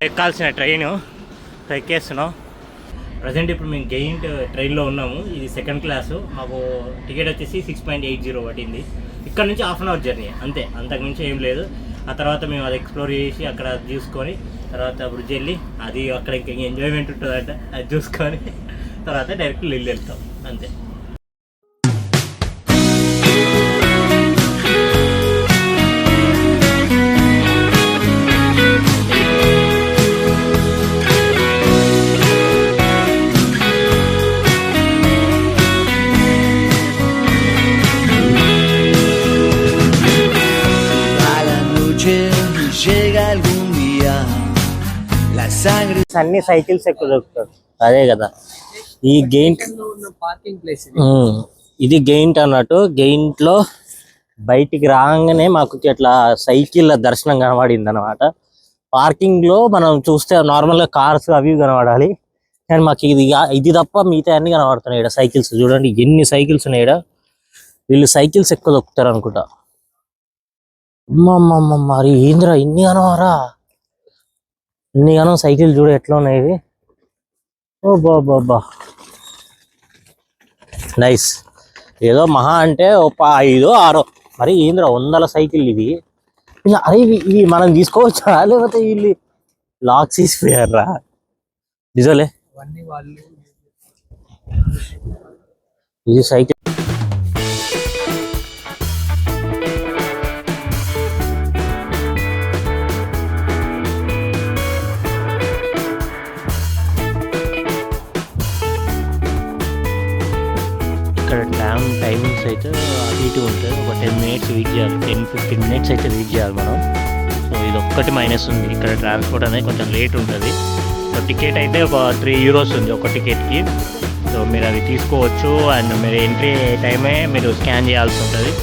ఎక్కాల్సిన train ఎక్కేస్తున్నాం. Present ఇప్పుడు మేము giant ట్రైన్లో ఉన్నాము. ఇది సెకండ్ క్లాసు. మాకు టికెట్ వచ్చేసి 6.80 పట్టింది. ఇక్కడ నుంచి హాఫ్ అన్ అవర్ జర్నీ అంతే, అంతకుమించి ఏం లేదు. ఆ తర్వాత మేము అది ఎక్స్ప్లోర్ చేసి అక్కడ చూసుకొని తర్వాత బ్రిడ్జ్ వెళ్ళి అది అక్కడ ఇంకా ఎంజాయ్మెంట్ ఉంటుందంట, అది చూసుకొని తర్వాత డైరెక్ట్ ఇల్లు వెళ్తాం అంతే. అన్ని సైకిల్స్ ఎక్కువ దొరుకుతారు. అదే కదా ఈ గెయింట్ పార్కింగ్ ప్లేస్. ఇది గెయింట్ అన్నట్టు. గెయింట్ లో బయటికి రాగానే మాకు అట్లా సైకిల్ దర్శనం కనబడింది అనమాట. పార్కింగ్ లో మనం చూస్తే నార్మల్ గా కార్స్ అవి కనబడాలి, కానీ మాకు ఇది తప్ప మిగతా అన్ని కనబడుతున్నాయి. ఇక్కడ సైకిల్స్ చూడండి, ఎన్ని సైకిల్స్ ఉన్నాయి. ఇక్కడ వీళ్ళు సైకిల్స్ ఎక్కువ దొక్కుతారు అనుకుంటా. అమ్మమ్మమ్మ, మరి ఏంద్రా ఇన్ని కనవారా, ఇన్ని గానం సైకిల్ చూడు ఎట్లా ఉన్నాయి ఇవి. ఓ బాబా నైస్. ఏదో మహా అంటే ఒక 5, 6 మరి ఏంద్రా 100 సైకిల్ ఇవి. అరే ఇవి మనం తీసుకోవచ్చా లేకపోతే వీళ్ళు లాక్స్ తీసిపోయారా? నిజలే ఇది సైకిల్. ఇక్కడ టైమింగ్స్ అయితే అటు ఇటు ఉంటుంది. ఒక 10 minutes వెయిట్ చేయాలి, 10-15 minutes అయితే వెయిట్ చేయాలి మనం. సో ఇది ఒక్కటి మైనస్ ఉంది. ఇక్కడ ట్రాన్స్పోర్ట్ అనేది కొంచెం లేట్ ఉంటుంది. సో టికెట్ అయితే ఒక €3 ఉంది ఒక టికెట్కి. సో మీరు అది తీసుకోవచ్చు. అండ్ మీరు ఎంట్రీ టైమే మీరు స్కాన్ చేయాల్సి ఉంటుంది.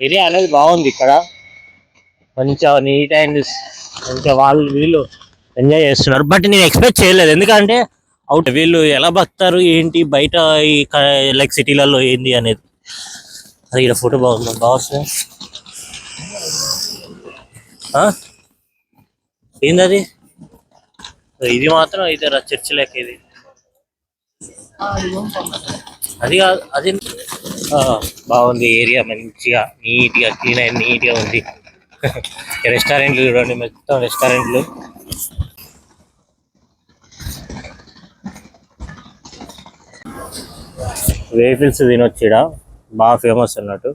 ఏరియా అనేది బాగుంది. ఇక్కడ కొంచెం నీట్ అండ్ కొంచెం వీళ్ళు ఎంజాయ్ చేస్తున్నారు. బట్ నేను ఎక్స్పెక్ట్ చేయలేదు, ఎందుకంటే అవుట్ వీళ్ళు ఎలా బతారు ఏంటి బయట లైక్ సిటీలలో ఏంది అనేది. అది ఇక్కడ ఫోటో బాగుంది, బాగా వస్తుంది. ఏంది అది? ఇది మాత్రం అయితే చర్చ్ లెక్క ఇది. అది కాదు, అది బాగుంది. ఏరియా మంచిగా నీట్గా క్లీన్ అయింది, నీట్గా ఉంది. రెస్టారెంట్లు చూడండి, మొత్తం రెస్టారెంట్లు. వేఫిల్స్ తినొచ్చు, ఇక్కడ బాగా ఫేమస్ అన్నట్టు.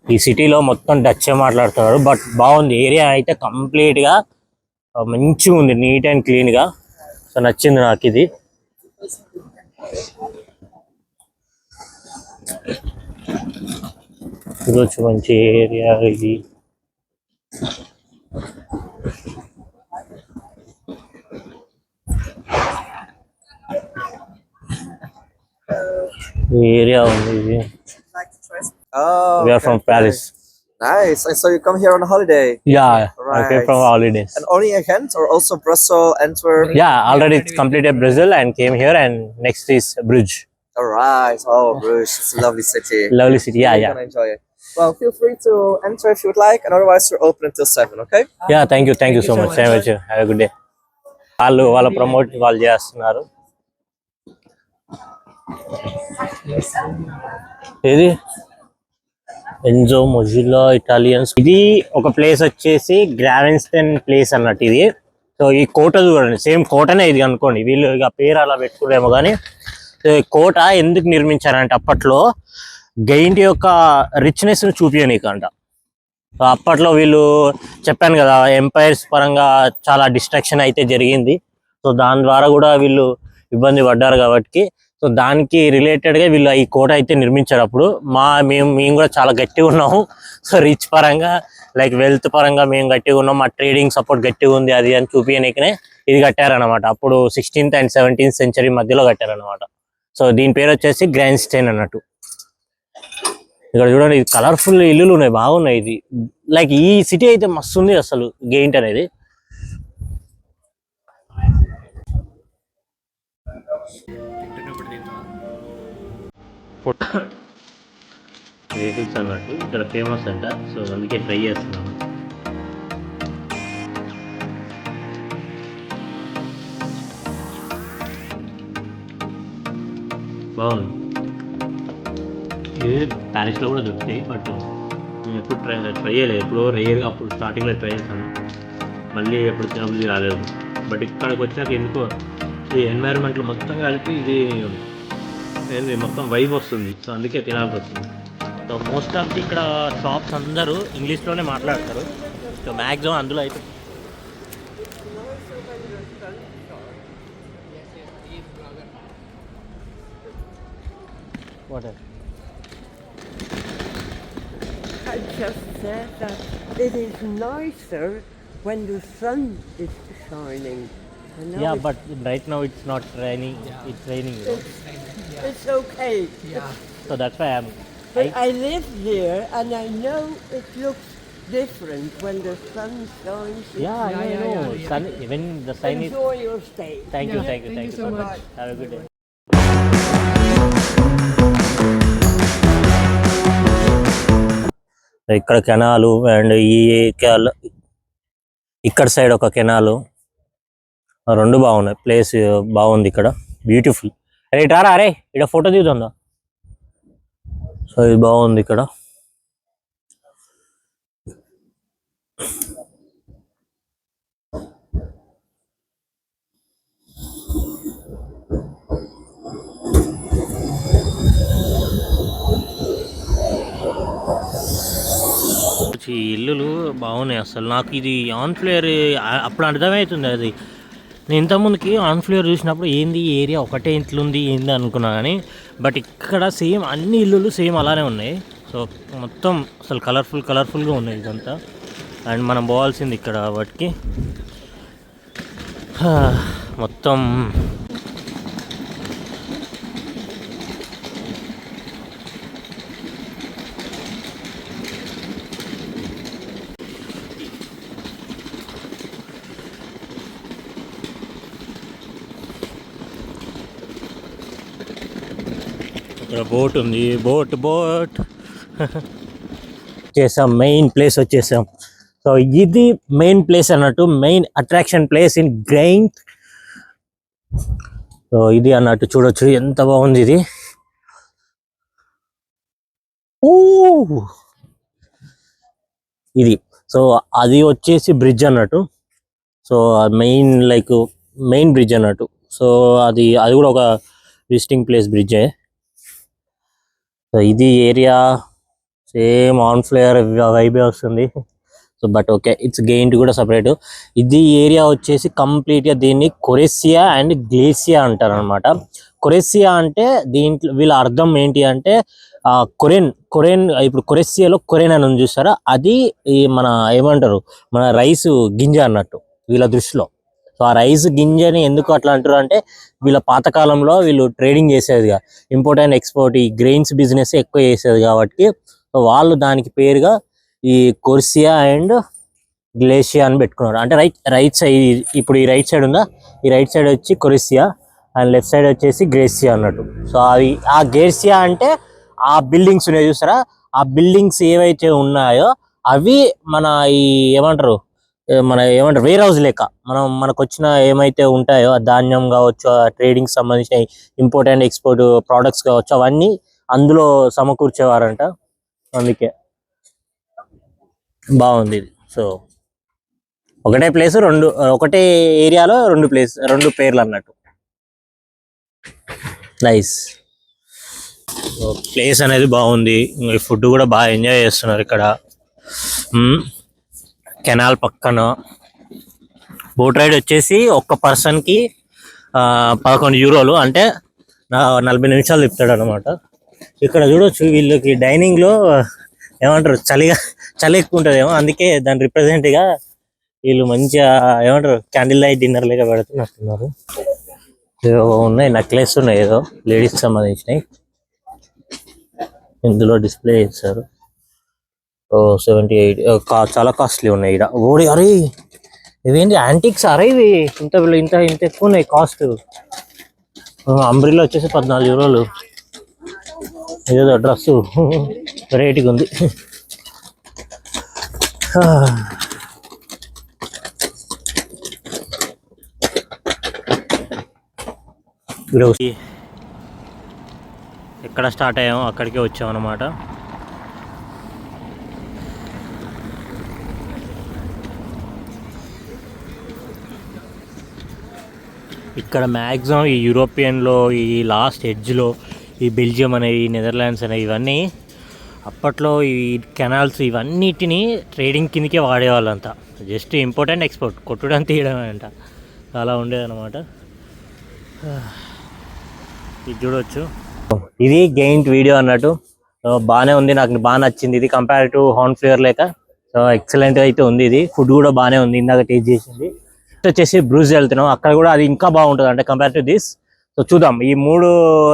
ఈ సిటీలో మొత్తం డచ్ మాట్లాడుతున్నారు, బట్ బాగుంది. ఏరియా అయితే కంప్లీట్గా మంచిగా ఉంది, నీట్ అండ్ క్లీన్గా. సో నచ్చింది నాకు ఇది. ఇది వచ్చి మంచి ఏరియా ఇది. ఈ ఏరియా ఉంది ఇది. Oh, We are okay, from okay. Paris. Nice. I saw you come here on holiday. Yeah, I came Right. from holidays. And only a Ghent or also Brussels, Antwerp? Yeah, already it's completed Brazil and came here, and next is Bruges. Alright. Oh, Bruges. It's a lovely city. Lovely city. Yeah, You're yeah. gonna enjoy it. Well, feel free to enter if you would like, and otherwise we're open until 7, okay? Yeah, thank you so much. Same with you. Have a good day. వాళ్ళ promote వాళ్ళు చేస్తున్నారు. ఇది Enzo Mozilla Italians. ఇది ఒక place వచ్చేసి గ్రావెన్స్టన్ place అన్నట్టు ఇది. So ఈ కోట చూడండి, సేమ్ కోటనే ఇది అనుకోండి. వీళ్ళు ఇక పేరు అలా పెట్టుకోలేమో కానీ కోట ఎందుకు నిర్మించారంటే అప్పట్లో గెయింట్ యొక్క రిచ్నెస్ ను చూపించనీకంట. సో అప్పట్లో వీళ్ళు చెప్పాను కదా, ఎంపైర్స్ పరంగా చాలా డిస్ట్రక్షన్ అయితే జరిగింది. సో దాని ద్వారా కూడా వీళ్ళు ఇబ్బంది పడ్డారు కాబట్టి, సో దానికి రిలేటెడ్గా వీళ్ళు ఈ కోట అయితే నిర్మించారు. అప్పుడు మేము కూడా చాలా గట్టిగా ఉన్నాము. సో రిచ్ పరంగా లైక్ వెల్త్ పరంగా మేము గట్టిగా ఉన్నాం, మా ట్రేడింగ్ సపోర్ట్ గట్టిగా ఉంది అది అని చూపించనీకనే ఇది కట్టారనమాట. అప్పుడు 16th and 17th century మధ్యలో కట్టారనమాట. సో దీని పేరు వచ్చేసి గ్రాండ్ స్టైన్ అన్నట్టు. ఇక్కడ చూడండి, ఇది కలర్ఫుల్ ఇల్లులు ఉన్నాయి, బాగున్నాయి. ఇది లైక్ ఈ సిటీ అయితే మస్తు ఉంది అసలు గెయింట్ అనేది. వెహికల్స్ అన్నట్టు ఇక్కడ ఫేమస్ అంట, సో అందుకే ట్రై చేస్తున్నాను. బాగుంది. ఇది ప్యారిస్లో కూడా దొరుకుతాయి, బట్ నేను ఎప్పుడు ట్రై చేయలేదు. ఎప్పుడో రేర్గా అప్పుడు స్టార్టింగ్లో ట్రై చేశాను, మళ్ళీ ఎప్పుడు తినబుద్ధి రాలేదు. బట్ ఇక్కడికి వచ్చాక ఎందుకో ఈ ఎన్వైరన్మెంట్లో మొత్తం కలిపి ఇది ఏంది మొత్తం వైబ్ వస్తుంది. సో అందుకే తినాల్సి వస్తుంది. సో మోస్ట్ ఆఫ్ ది ఇక్కడ షాప్స్ అందరూ ఇంగ్లీష్లోనే మాట్లాడతారు. సో మ్యాక్సిమం అందులో అయితే I just said that it is nicer when the sun is shining. Yeah, but right now it's not raining. It's raining. It's okay. Yeah. So that's why But I live here and I know it looks different when the sun shines. Yeah, I Yeah, know. yeah. Sun, when the sun is. Enjoy your stay. Thank you so so much. much. Have a good day. ఇక్కడ canal and ఈ ఇక్కడ side ఒక canal, రెండు బాగున్నాయి. Place బాగుంది ఇక్కడ, beautiful. అరే ఇటారా, అరే ఇక్కడ ఫోటో దిగుతుందా. సో ఇది బాగుంది ఇక్కడ. ఈ ఇల్లులు బాగున్నాయి అసలు. నాకు ఇది ఆన్ ఫ్లేర్ అప్పుడు అర్థమవుతుంది. అది నేను ఇంతకుముందుకి ఆన్ ఫ్లేర్ చూసినప్పుడు ఏంది ఈ ఏరియా ఒకటే ఇంట్లుంది ఏంది అనుకున్నా కానీ, బట్ ఇక్కడ సేమ్ అన్ని ఇల్లులు సేమ్ అలానే ఉన్నాయి. సో మొత్తం అసలు కలర్ఫుల్గా ఉన్నాయి ఇదంతా. అండ్ మనం పోవాల్సింది ఇక్కడ వాటికి మొత్తం ఇక్కడ బోట్ ఉంది. బోట్ చేసాం, మెయిన్ ప్లేస్ వచ్చేసాం. సో ఇది మెయిన్ ప్లేస్ అన్నట్టు, మెయిన్ అట్రాక్షన్ ప్లేస్ ఇన్ గ్రెయింట్. సో ఇది అన్నట్టు చూడొచ్చు ఎంత బాగుంది ఇది. ఇది సో అది వచ్చేసి బ్రిడ్జ్ అన్నట్టు. సో మెయిన్ బ్రిడ్జ్ అన్నట్టు. సో అది కూడా ఒక విజిటింగ్ ప్లేస్ బ్రిడ్జే. సో ఇది ఏరియా సేమ్ ఆన్ ఫ్లేయర్ వైబే వస్తుంది. So but okay, it's giant కూడా సపరేట్. ఇది ఏరియా వచ్చేసి కంప్లీట్గా దీన్ని కొరెసియా అండ్ గ్లేసియా అంటారు అనమాట. కొరెసియా అంటే దీంట్లో వీళ్ళ అర్థం ఏంటి అంటే కొరెన్ ఇప్పుడు కొరెసియాలో కొరెన్ అని చూస్తారా, అది ఈ మన ఏమంటారు మన రైస్ గింజ అన్నట్టు వీళ్ళ దృష్టిలో. సో సో ఆ రైస్ గింజని ఎందుకు అట్లా అంటారు అంటే వీళ్ళ పాతకాలంలో వీళ్ళు ట్రేడింగ్ చేసేదిగా, ఇంపోర్ట్ అండ్ ఎక్స్పోర్ట్ ఈ గ్రెయిన్స్ బిజినెస్ ఎక్కువ చేసేది కాబట్టి సో వాళ్ళు దానికి పేరుగా ఈ కొర్సియా అండ్ గ్లేషియా అని పెట్టుకున్నారు. అంటే రైట్ సైడ్, ఇప్పుడు ఈ రైట్ సైడ్ ఉందా, ఈ రైట్ సైడ్ వచ్చి కొరిసియా అండ్ లెఫ్ట్ సైడ్ వచ్చేసి గ్రేసియా అన్నట్టు. సో అవి ఆ గ్రేసియా అంటే ఆ బిల్డింగ్స్ ఉన్నాయి చూసారా, ఆ బిల్డింగ్స్ ఏవైతే ఉన్నాయో అవి మన ఈ ఏమంటారు వేర్ హౌస్ లెక్క మనకు వచ్చిన ఏమైతే ఉంటాయో ఆ ధాన్యం కావచ్చు, ఆ ట్రేడింగ్ సంబంధించిన ఇంపోర్ట్ అండ్ ఎక్స్పోర్ట్ ప్రోడక్ట్స్ కావచ్చు, అవన్నీ అందులో సమకూర్చేవారంట. అందుకే బాగుంది ఇది. సో ఒకటే ప్లేస్ ఒకటే ఏరియాలో రెండు పేర్లు అన్నట్టు. నైస్. ప్లేస్ అనేది బాగుంది, ఫుడ్ కూడా బాగా ఎంజాయ్ చేస్తున్నారు ఇక్కడ. కెనాల్ పక్కన బోట్ రైడ్ వచ్చేసి ఒక్క పర్సన్కి 11 యూరోలు, అంటే 40 నిమిషాలు తిప్పుతాడు అనమాట. ఇక్కడ చూడొచ్చు వీళ్ళకి డైనింగ్లో ఏమంటారు చలి ఎక్కువ ఉంటుందేమో, అందుకే దాని రిప్రజెంట్గా వీళ్ళు మంచిగా క్యాండిల్ లైట్ డిన్నర్ లేక పెడుతున్నట్టున్నారు. ఉన్నాయి నెక్లెస్ ఉన్నాయి, ఏదో లేడీస్ సంబంధించినవి ఇందులో డిస్ప్లే చేస్తారు. 78 చాలా కాస్ట్లీ ఉన్నాయి ఇక్కడ. ఓడి అరే ఇవేంటి యాంటిక్స్ అరే, ఇవి ఇంత ఎక్కువ ఉన్నాయి కాస్ట్. అంబ్రిల్లా వచ్చేసి 14 యూరోలు. ఏదో డ్రెస్సు వెరైటీగా ఉంది. ఎక్కడ స్టార్ట్ అయ్యామో అక్కడికే వచ్చామన్నమాట. ఇక్కడ మ్యాక్సిమం ఈ యూరోపియన్లో ఈ లాస్ట్ ఎడ్జ్లో ఈ బెల్జియం అనేవి, నెదర్లాండ్స్ అనేవి, ఇవన్నీ అప్పట్లో ఈ కెనాల్స్ ఇవన్నిటిని ట్రేడింగ్ కిందకే వాడేవాళ్ళంతా. జస్ట్ ఇంపోర్ట్ అండ్ ఎక్స్పోర్ట్, కొట్టడం తీయడం అంట, అలా ఉండేదన్నమాట. ఇది చూడవచ్చు, ఇది గెయింట్ వీడియో అన్నట్టు. బాగానే ఉంది, నాకు బాగా నచ్చింది ఇది కంపేర్ టు హార్న్ ఫ్లేవర్ లేక. సో ఎక్సలెంట్ అయితే ఉంది ఇది. ఫుడ్ కూడా బాగానే ఉంది, ఇందాక టేస్ట్ చేసింది. వచ్చేసి బ్రూజ్ వెళ్తున్నాం, అక్కడ కూడా అది ఇంకా బాగుంటుంది అంటే కంపేర్ టు దిస్. సో చూద్దాం ఈ 3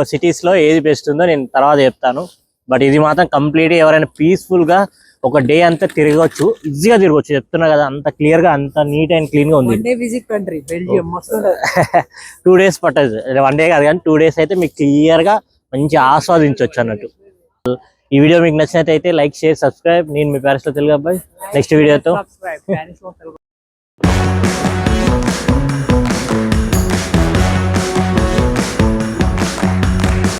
సిటీస్లో ఏది బెస్ట్ ఉందో నేను తర్వాత చెప్తాను. బట్ ఇది మాత్రం కంప్లీట్గా ఎవరైనా పీస్ఫుల్గా ఒక డే అంతా తిరగవచ్చు, ఈజీగా తిరగవచ్చు, చెప్తున్నా కదా, అంత క్లియర్గా అంత నీట్ అండ్ క్లీన్గా ఉంది. 2 days పట్టదు, 1 day కాదు కానీ 2 days అయితే మీకు క్లియర్గా మంచి ఆస్వాదించవచ్చు అన్నట్టు. ఈ వీడియో మీకు నచ్చినట్లయితే లైక్, షేర్, సబ్స్క్రైబ్. నేను మీ ప్యారిస్లో తెలుగు అబ్బాయి. నెక్స్ట్ వీడియోతో